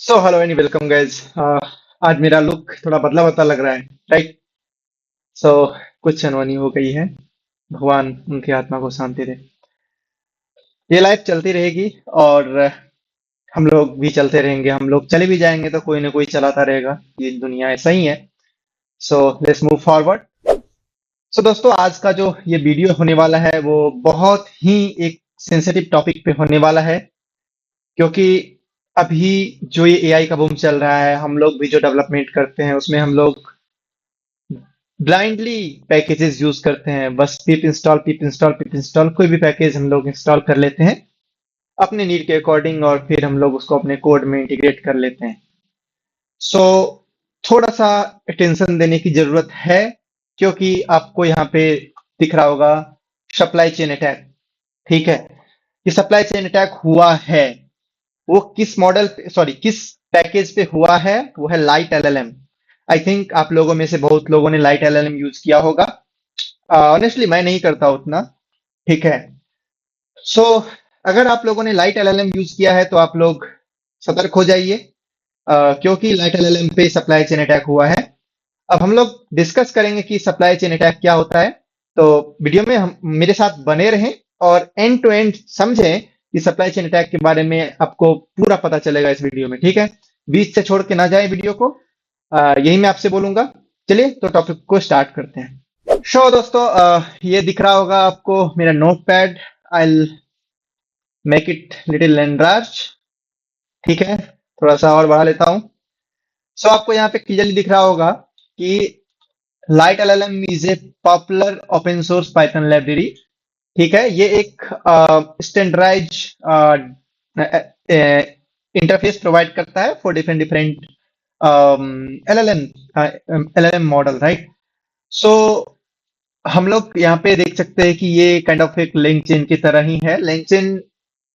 So hello and welcome guys. आज मेरा look थोड़ा बदला बदला लग रहा है, राइट? सो कुछ अनहोनी हो गई है। भगवान उनकी आत्मा को शांति दे। ये लाइफ चलती रहेगी और हम लोग भी चलते रहेंगे। हम लोग चले भी जाएंगे तो कोई ना कोई चलाता रहेगा। ये दुनिया ऐसा ही है। So let's move forward. So दोस्तों, आज का जो ये वीडियो होने वाला है वो बहुत ही एक सेंसिटिव टॉपिक पे होने वाला है, क्योंकि अभी जो ये एआई का बूम चल रहा है, हम लोग भी जो डेवलपमेंट करते हैं उसमें हम लोग ब्लाइंडली पैकेजेस यूज करते हैं। बस पिप इंस्टॉल कोई भी पैकेज हम लोग इंस्टॉल कर लेते हैं अपने नीड के अकॉर्डिंग, और फिर हम लोग उसको अपने कोड में इंटीग्रेट कर लेते हैं। सो थोड़ा सा अटेंशन देने की जरूरत है, क्योंकि आपको यहाँ पे दिख रहा होगा सप्लाई चेन अटैक। ठीक है, ये सप्लाई चेन अटैक हुआ है। वो किस मॉडल, सॉरी किस पैकेज पे हुआ है? वो है लाइट एलएलएम। आई थिंक आप लोगों में से बहुत लोगों ने लाइट एलएलएम यूज किया होगा। ऑनेस्टली मैं नहीं करता उतना। ठीक है। सो अगर आप लोगों ने लाइट एलएलएम यूज किया है तो आप लोग सतर्क हो जाइए, क्योंकि लाइट एलएलएम पे सप्लाई चेन अटैक हुआ है। अब हम लोग डिस्कस करेंगे कि सप्लाई चेन अटैक क्या होता है। तो वीडियो में हम मेरे साथ बने रहें और एंड टू एंड समझें कि सप्लाई चेन अटैक के बारे में आपको पूरा पता चलेगा इस वीडियो में। ठीक है, बीच से छोड़ के ना जाए वीडियो को। यही मैं आपसे बोलूंगा। चलिए तो टॉपिक को स्टार्ट करते हैं। दोस्तों, ये दिख रहा होगा आपको मेरा note pad. I make it little enlarge. ठीक है, थोड़ा सा और बढ़ा लेता हूँ। आपको यहाँ पे क्लियरली दिख रहा होगा कि LiteLLM is a popular open source Python library. ठीक है, ये एक स्टैंडर्डाइज इंटरफेस प्रोवाइड करता है for different different LLM LLM model, right? So हम लोग यहाँ पे देख सकते हैं कि ये काइंड ऑफ एक लिंक चेन की तरह ही है। LangChain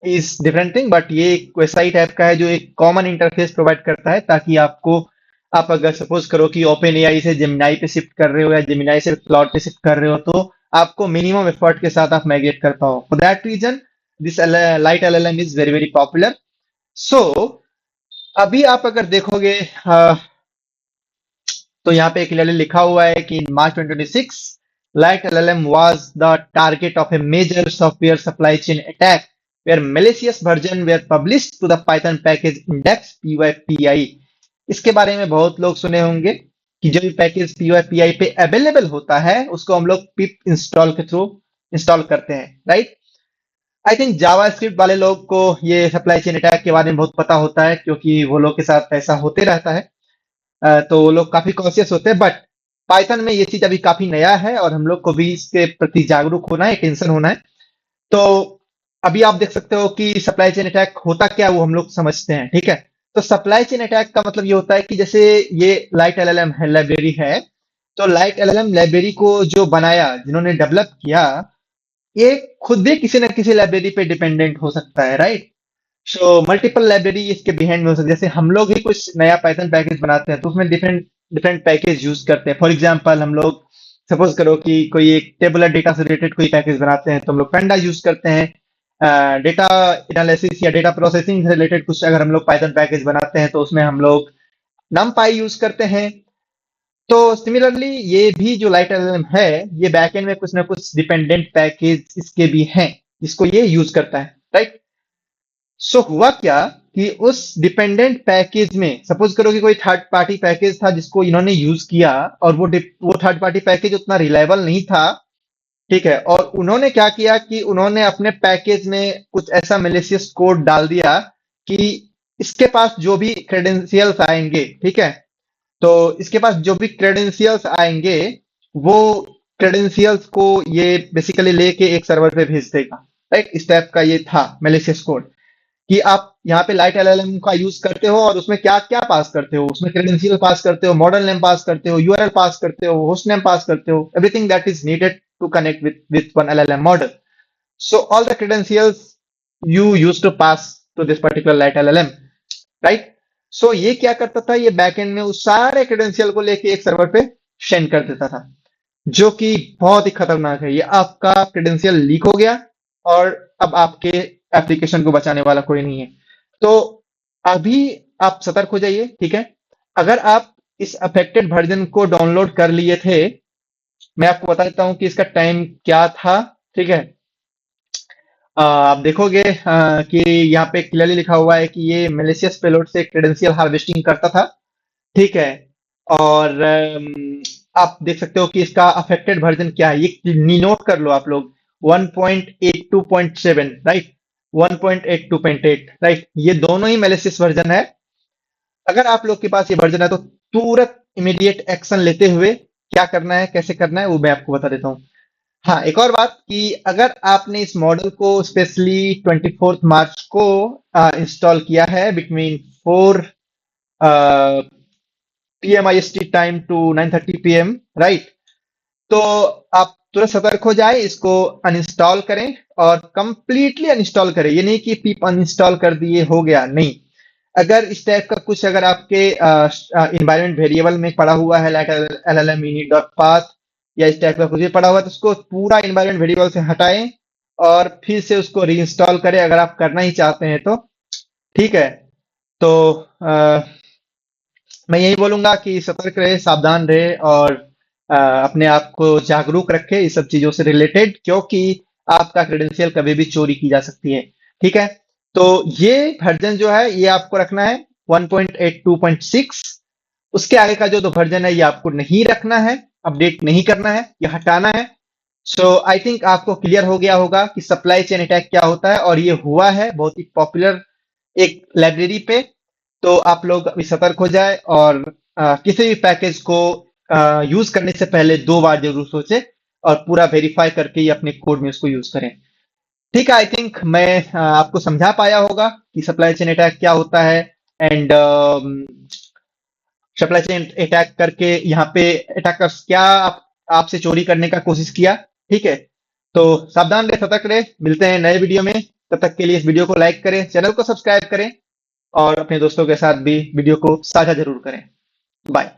is different thing, but ये एक वैसा ही टाइप का है जो एक कॉमन इंटरफेस प्रोवाइड करता है, ताकि आपको, आप अगर सपोज करो कि ओपन एआई से जेमिनाई पे शिफ्ट कर रहे हो या जेमिनाई से क्लाउड पे शिफ्ट कर रहे हो, तो आपको मिनिमम एफर्ट के साथ आप माइग्रेट कर पाओ। For that reason this LiteLLM is very very popular. So अभी आप अगर देखोगे, तो यहाँ पे क्लियरली लिखा हुआ है कि in March 2026 LiteLLM was the target of a major software supply chain attack where malicious version were published to the Python package index PYPI। इसके बारे में बहुत लोग सुने होंगे कि जो भी पैकेज PYPI पे अवेलेबल होता है उसको हम लोग पिप इंस्टॉल के थ्रू इंस्टॉल करते हैं, right? I think Java script वाले लोग को ये सप्लाई चेन अटैक के बारे में बहुत पता होता है, क्योंकि वो लोग के साथ ऐसा होते रहता है। तो वो लोग काफी कॉन्शियस होते हैं। बट पाइथन में ये चीज अभी काफी नया है और हम लोग को भी इसके प्रति जागरूक होना है, टेंशन होना है। तो अभी आप देख सकते हो कि सप्लाई चेन अटैक होता क्या है वो हम लोग समझते हैं। ठीक है, तो सप्लाई चेन अटैक का मतलब ये होता है कि जैसे ये लाइट एलएलएम है, लाइब्रेरी है। तो लाइट एलएलएम लाइब्रेरी को जो बनाया, जिन्होंने डेवलप किया, ये खुद भी किसी न किसी लाइब्रेरी पे डिपेंडेंट हो सकता है, राइट? सो मल्टीपल लाइब्रेरी इसके बिहाइंड में हो सकती है। जैसे हम लोग ही कुछ नया पाइथन पैकेज बनाते हैं तो उसमें डिफरेंट डिफरेंट पैकेज यूज करते हैं। फॉर एग्जांपल, हम लोग सपोज करो कि कोई एक टेबुलर डेटा से रिलेटेड कोई पैकेज बनाते हैं तो हम लोग पेंडा यूज करते हैं। डेटा एनालिसिस या डेटा प्रोसेसिंग से रिलेटेड कुछ अगर हम लोग पाइथन पैकेज बनाते हैं तो उसमें हम लोग numpy यूज करते हैं। तो सिमिलरली ये भी जो लाइट एलएलएम है, ये बैकएंड में कुछ ना कुछ डिपेंडेंट पैकेज इसके भी हैं जिसको ये यूज करता है, राइट? हुआ क्या कि उस डिपेंडेंट पैकेज में सपोज करो कि कोई थर्ड पार्टी पैकेज था जिसको इन्होंने यूज किया, और वो थर्ड पार्टी पैकेज उतना रिलायबल नहीं था। ठीक है, और उन्होंने क्या किया कि उन्होंने अपने पैकेज में कुछ ऐसा मेलिशियस कोड डाल दिया कि इसके पास जो भी क्रेडेंशियल्स आएंगे, ठीक है, तो इसके पास जो भी क्रेडेंशियल्स आएंगे, वो क्रेडेंशियल्स को ये बेसिकली लेके एक सर्वर पे भेज देगा, राइट? इस टाइप का ये था मेलिशियस कोड, कि आप यहाँ पे लाइट एलएलएम का यूज करते हो और उसमें क्या क्या पास करते हो, उसमें क्रेडेंशियल पास करते हो, मॉडल नेम पास करते हो, यूआरएल पास करते हो, होस्ट नेम पास करते हो, everything that is needed to connect with one LLM model. So all the credentials you used to pass to this particular light LLM, right? ये क्या करता था, ये बैकएंड में उस सारे क्रेडेंशियल को लेके एक सर्वर पे सेंड कर देता था, जो कि बहुत ही खतरनाक है। ये आपका क्रेडेंशियल लीक हो गया और अब आपके एप्लीकेशन को बचाने वाला कोई नहीं है। तो अभी आप सतर्क हो जाइए, ठीक है। अगर आप इस अफेक्टेड वर्जन को डाउनलोड कर लिए थे, मैं आपको बता देता हूं कि इसका टाइम क्या था, ठीक है। आप देखोगे कि यहाँ पे क्लियरली लिखा हुआ है कि ये मेलिशियस पेलोड से क्रेडेंशियल हार्वेस्टिंग करता था, ठीक है। और आप देख सकते हो कि इसका अफेक्टेड वर्जन क्या है, ये नोट कर लो आप लोग। 1.82.7, राइट, 1.82.8, राइट, ये दोनों ही मेलिशियस वर्जन है। अगर आप लोग के पास ये वर्जन है तो तुरंत इमीडिएट एक्शन लेते हुए क्या करना है, कैसे करना है, वो मैं आपको बता देता हूँ। हाँ, एक और बात कि अगर आपने इस मॉडल को स्पेशली 24 मार्च को इंस्टॉल किया है between 4 PM IST time to 9:30 PM, right, तो आप तुरंत सतर्क हो जाए, इसको अनइंस्टॉल करें और कंप्लीटली अनइंस्टॉल करें। ये नहीं कि पीप अनइंस्टॉल कर दिए हो गया, नहीं। अगर इस टाइप का कुछ अगर आपके इन्वायरमेंट वेरिएबल में पड़ा हुआ है, like LLM init dot path या इस टाइप का कुछ भी पड़ा हुआ है, तो उसको पूरा इन्वायरमेंट वेरिएबल से हटाएं और फिर से उसको रीइंस्टॉल करें, अगर आप करना ही चाहते हैं तो, ठीक है। तो मैं यही बोलूंगा कि सतर्क रहे, सावधान रहे और अपने आप को जागरूक रखे इस सब चीजों से रिलेटेड, क्योंकि आपका क्रेडेंशियल कभी भी चोरी की जा सकती है, ठीक है। तो ये वर्जन जो है ये आपको रखना है 1.82.6। उसके आगे का जो तो वर्जन है ये आपको नहीं रखना है, अपडेट नहीं करना है, ये हटाना है। सो आई थिंक आपको क्लियर हो गया होगा कि सप्लाई चेन अटैक क्या होता है, और ये हुआ है बहुत ही पॉपुलर एक लाइब्रेरी पे। तो आप लोग अभी सतर्क हो जाए और किसी भी पैकेज को यूज करने से पहले 2 बार जरूर सोचे और पूरा वेरीफाई करके ही अपने कोड में उसको यूज करें, ठीक है। आई थिंक मैं आपको समझा पाया होगा कि सप्लाई चेन अटैक क्या होता है, एंड सप्लाई चेन अटैक करके यहाँ पे अटैकर्स क्या आपसे चोरी करने का कोशिश किया, ठीक है। तो सावधान रहे, सतर्क रहे, मिलते हैं नए वीडियो में। तब तक के लिए इस वीडियो को लाइक करें, चैनल को सब्सक्राइब करें और अपने दोस्तों के साथ भी वीडियो को साझा जरूर करें। बाय।